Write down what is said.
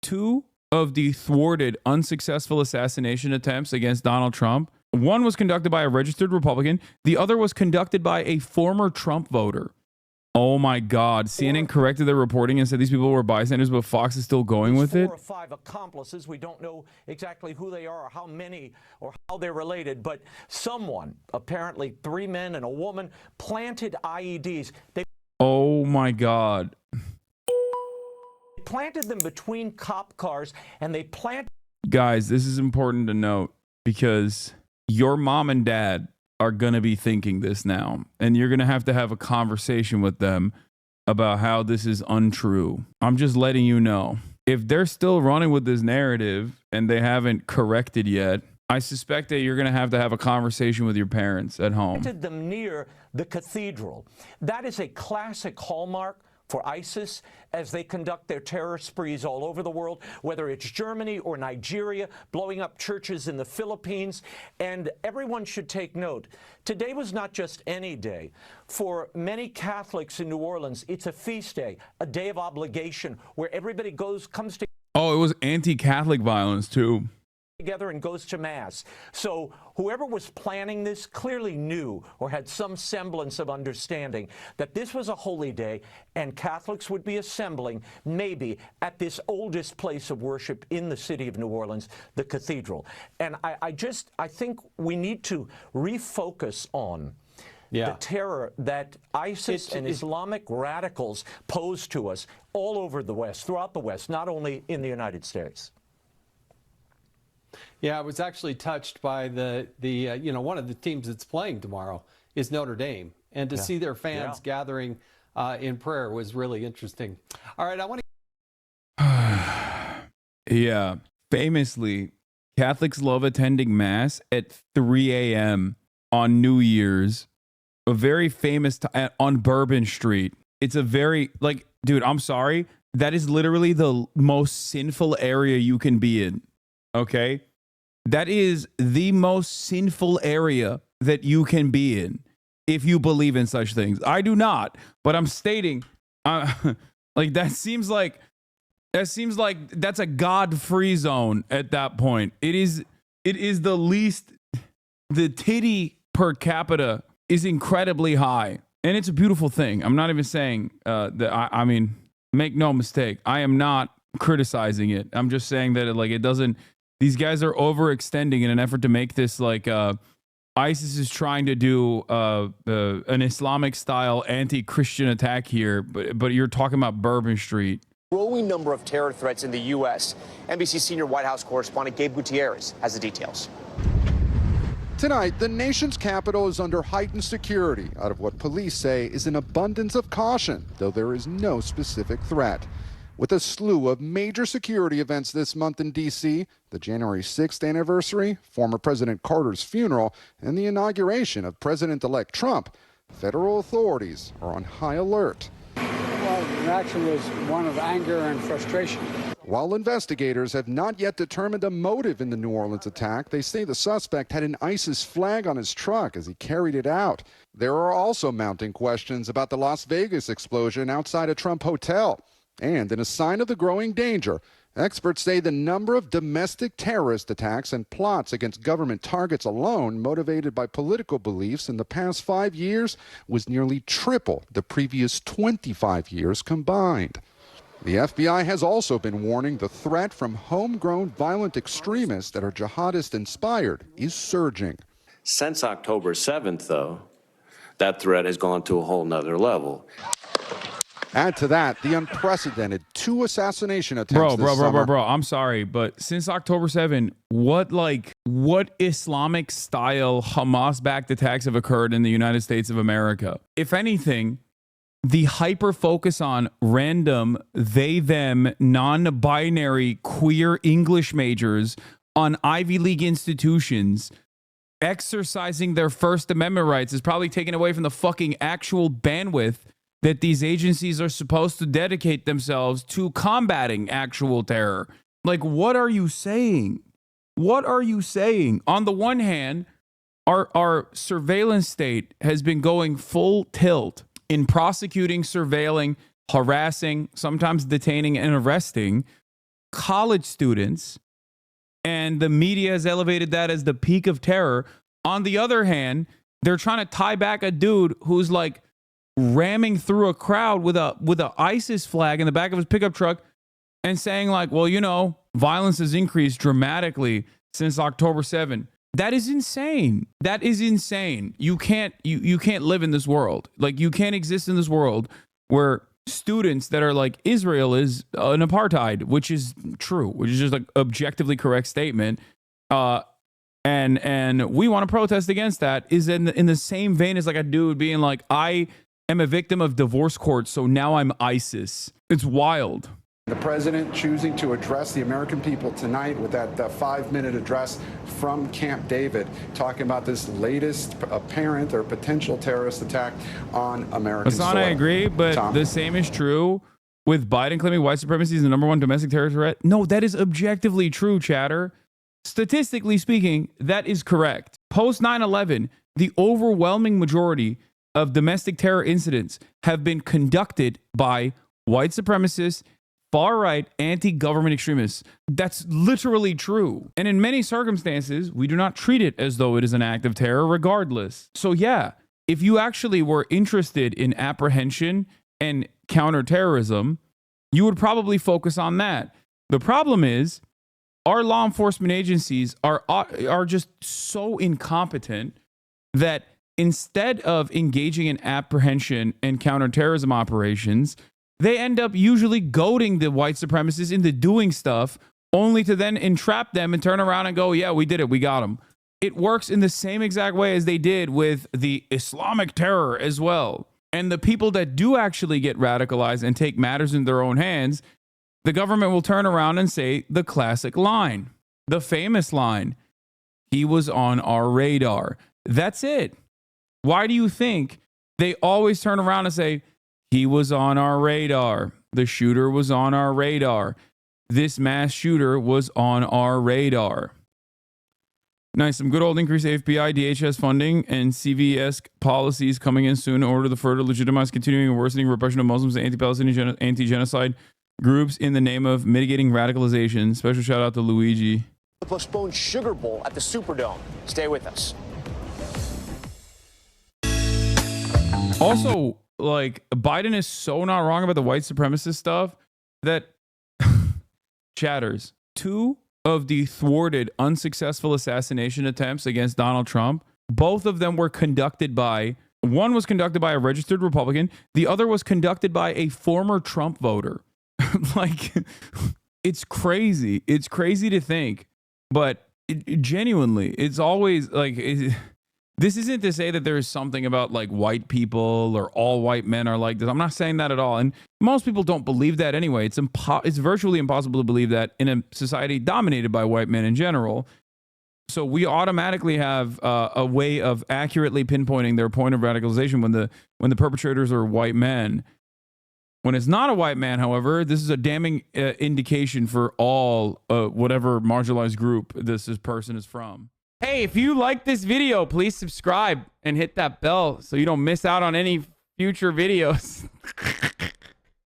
two of the thwarted, unsuccessful assassination attempts against Donald Trump, one was conducted by a registered Republican. The other was conducted by a former Trump voter. Oh my God. CNN corrected their reporting and said these people were bystanders, but Fox is still going with it. 4 or 5 accomplices. We don't know exactly who they are or how many or how they're related, but someone, apparently 3 men and a woman, planted IEDs. They Oh my God. planted them between cop cars, and they planted... Guys, this is important to note because your mom and dad are going to be thinking this now, and you're going to have a conversation with them about how this is untrue. I'm just letting you know. If they're still running with this narrative and they haven't corrected yet, I suspect that you're going to have a conversation with your parents at home. Planted them near the cathedral. That is a classic hallmark for ISIS as they conduct their terror sprees all over the world, whether it's Germany or Nigeria, blowing up churches in the Philippines. And everyone should take note. Today was not just any day. For many Catholics in New Orleans, it's a feast day, a day of obligation where everybody comes Oh, it was anti-Catholic violence too. together and goes to Mass. So whoever was planning this clearly knew or had some semblance of understanding that this was a holy day and Catholics would be assembling maybe at this oldest place of worship in the city of New Orleans, the cathedral. And I think we need to refocus on the terror that ISIS and Islamic radicals pose to us all over the West, throughout the West, not only in the United States. Yeah, I was actually touched by the one of the teams that's playing tomorrow is Notre Dame, and to see their fans gathering in prayer was really interesting. All right, I want to. Yeah, famously, Catholics love attending Mass at 3 a.m. on New Year's. A very famous on Bourbon Street. It's a very dude. I'm sorry, that is literally the most sinful area you can be in. Okay. That is the most sinful area that you can be in if you believe in such things. I do not, but I'm stating, that seems like that's a God-free zone at that point. It is the least, the titty per capita is incredibly high, and it's a beautiful thing. I'm not even saying that, I mean, make no mistake, I am not criticizing it. I'm just saying that it doesn't, these guys are overextending in an effort to make this ISIS is trying to do an Islamic style anti-Christian attack here, but you're talking about Bourbon Street. Growing number of terror threats in the U.S. NBC senior White House correspondent Gabe Gutierrez has the details. Tonight, the nation's capital is under heightened security out of what police say is an abundance of caution, though there is no specific threat. With a slew of major security events this month in D.C., the January 6th anniversary, former President Carter's funeral, and the inauguration of President-elect Trump, federal authorities are on high alert. Well, the reaction was one of anger and frustration. While investigators have not yet determined a motive in the New Orleans attack, they say the suspect had an ISIS flag on his truck as he carried it out. There are also mounting questions about the Las Vegas explosion outside a Trump hotel. And in a sign of the growing danger, experts say the number of domestic terrorist attacks and plots against government targets alone, motivated by political beliefs in the past 5 years, was nearly triple the previous 25 years combined. The FBI has also been warning the threat from homegrown violent extremists that are jihadist-inspired is surging. Since October 7th, though, that threat has gone to a whole nother level. Add to that the unprecedented 2 assassination attempts this summer. Bro, I'm sorry, but since October 7, what Islamic style Hamas-backed attacks have occurred in the United States of America? If anything, the hyper focus on random they, them, non-binary queer English majors on Ivy League institutions exercising their First Amendment rights is probably taken away from the fucking actual bandwidth that these agencies are supposed to dedicate themselves to combating actual terror. What are you saying? What are you saying? On the one hand, our surveillance state has been going full tilt in prosecuting, surveilling, harassing, sometimes detaining and arresting college students, and the media has elevated that as the peak of terror. On the other hand, they're trying to tie back a dude who's like ramming through a crowd with a ISIS flag in the back of his pickup truck and saying like, well, you know, violence has increased dramatically since October 7. That is insane. That is insane. You can't live in this world. Like, you can't exist in this world where students that are like, Israel is an apartheid, which is true, which is just like objectively correct statement. And we want to protest against that, is in the same vein as like a dude being like, I am a victim of divorce court, so now I'm ISIS. It's wild. The president choosing to address the American people tonight with that 5-minute address from Camp David, talking about this latest apparent or potential terrorist attack on American soil. Hassan, I agree, but Tom? The same is true with Biden claiming white supremacy is the #1 domestic terror threat. No, that is objectively true, chatter. Statistically speaking, that is correct. Post 9/11, the overwhelming majority of domestic terror incidents have been conducted by white supremacists, far-right, anti-government extremists. That's literally true. And in many circumstances, we do not treat it as though it is an act of terror regardless. So yeah, if you actually were interested in apprehension and counterterrorism, you would probably focus on that. The problem is, our law enforcement agencies are just so incompetent that instead of engaging in apprehension and counterterrorism operations, they end up usually goading the white supremacists into doing stuff only to then entrap them and turn around and go, yeah, we did it. We got them. It works in the same exact way as they did with the Islamic terror as well. And the people that do actually get radicalized and take matters in their own hands, the government will turn around and say the classic line, the famous line, he was on our radar. That's it. Why do you think they always turn around and say, he was on our radar. The shooter was on our radar. This mass shooter was on our radar. Nice. Some good old increased AFPI, DHS funding, and CVS policies coming in soon in order to further legitimize continuing and worsening repression of Muslims and anti-Palestinian, anti-genocide groups in the name of mitigating radicalization. Special shout out to Luigi. The postponed Sugar Bowl at the Superdome. Stay with us. Also, like, Biden is so not wrong about the white supremacist stuff that chatters. 2 of the thwarted, unsuccessful assassination attempts against Donald Trump, both of them were conducted by, one was conducted by a registered Republican, the other was conducted by a former Trump voter. Like, it's crazy. It's crazy to think, but genuinely, it's always like, this isn't to say that there is something about like white people or all white men are like this. I'm not saying that at all. And most people don't believe that anyway. It's virtually impossible to believe that in a society dominated by white men in general. So we automatically have a way of accurately pinpointing their point of radicalization when the perpetrators are white men. When it's not a white man, however, this is a damning indication for all whatever marginalized group this person is from. Hey, if you like this video, please subscribe and hit that bell so you don't miss out on any future videos.